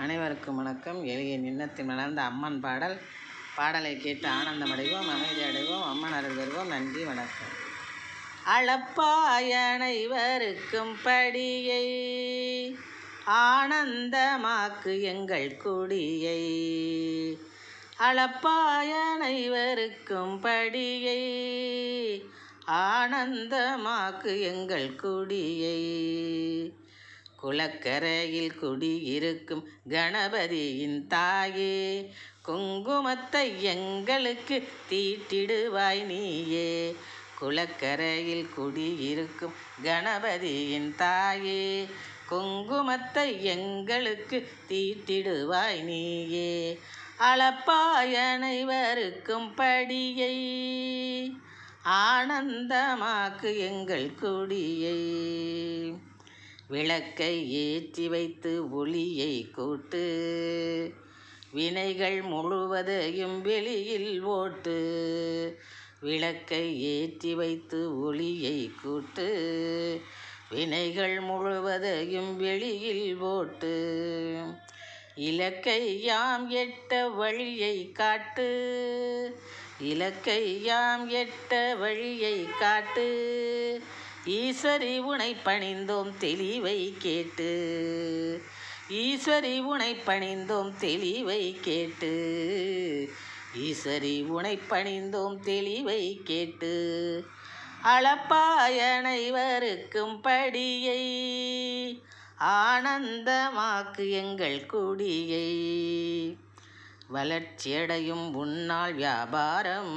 அனைவருக்கும் வணக்கம். எளிய நின்னத்தில் மலர்ந்த அம்மன் பாடலை கேட்டு ஆனந்தம் அடைவோம், அமைதி அடைவோம், அம்மன் அருள் பெறுவோம். நன்றி, வணக்கம். அளப்பாய் அனைவருக்கும் படியை, ஆனந்தமாக்கு எங்கள் குடியை. அளப்பாய் அனைவருக்கும் படியை, ஆனந்தமாக்கு எங்கள் குடியை. குளக்கரையில் குடியிருக்கும் கணபதியின் தாயே, குங்குமத்தை எங்களுக்கு தீட்டிடுவாய் நீயே. குளக்கரையில் குடியிருக்கும் கணபதியின் தாயே, குங்குமத்தை எங்களுக்கு தீட்டிடுவாய் நீயே. அளப்பாய் அனைவருக்கும் படியை, ஆனந்தமாக்கு எங்கள் குடியை. விளக்கை ஏற்றி வைத்து ஒளியை கூட்டு, வினைகள் முழுவதையும் வெளியில் ஓட்டு. விளக்கை ஏற்றி வைத்து ஒளியை கூட்டு, வினைகள் முழுவதையும் வெளியில் ஓட்டு. இலக்கை யாம் எட்ட வழியை காட்டு, இலக்கை யாம் எட்ட வழியை காட்டு. ஈஸ்வரி உனை பணிந்தோம் தெளிவை கேட்டு, ஈஸ்வரி உனை பணிந்தோம் தெளிவை கேட்டு. ஈஸ்வரி உனை பணிந்தோம் தெளிவை கேட்டு. அளப்பாய் அனைவருக்கும் படியை, ஆனந்தமாக்கு எங்கள் குடியை. வளர்ச்சியடையும் உன்னால் வியாபாரம்,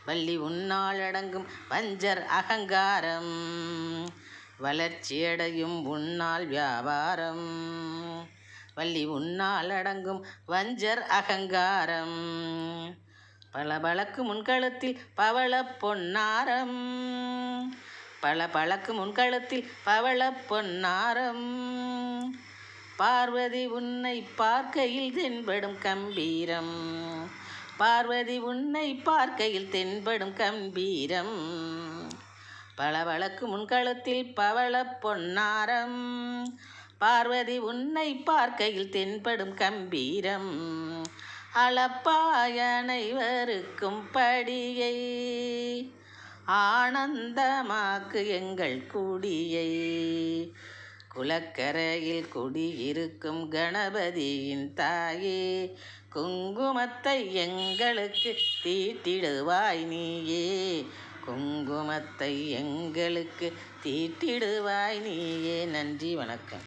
வள்ளி உன்னால் அடங்கும் வஞ்சர் அகங்காரம். வளர்ச்சியடையும் உன்னால் வியாபாரம், வள்ளி உன்னால் அடங்கும் வஞ்சர் அகங்காரம். பளபளக்கு முன்கழுத்தில் பவள பொன்னாரம், பளபளக்கு முன்கழுத்தில் பவள பொன்னாரம். பார்வதி உன்னை பார்க்கையில் தென்படும் கம்பீரம், பார்வதி உன்னை பார்க்கையில் தென்படும் கம்பீரம். பளபளக்கு முன்கழுத்தில் பவள பொன்னாரம், பார்வதி உன்னை பார்க்கையில் தென்படும் கம்பீரம். அளப்பாய் அனைவருக்கும் படியை, ஆனந்தமாக்கு எங்கள் குடியை. குளக்கரையில் குடியிருக்கும் கணபதியின் தாயே, குங்குமத்தை எங்களுக்கு தீட்டிடுவாய் நீயே. குங்குமத்தை எங்களுக்கு தீட்டிடுவாய் நீயே. நன்றி, வணக்கம்.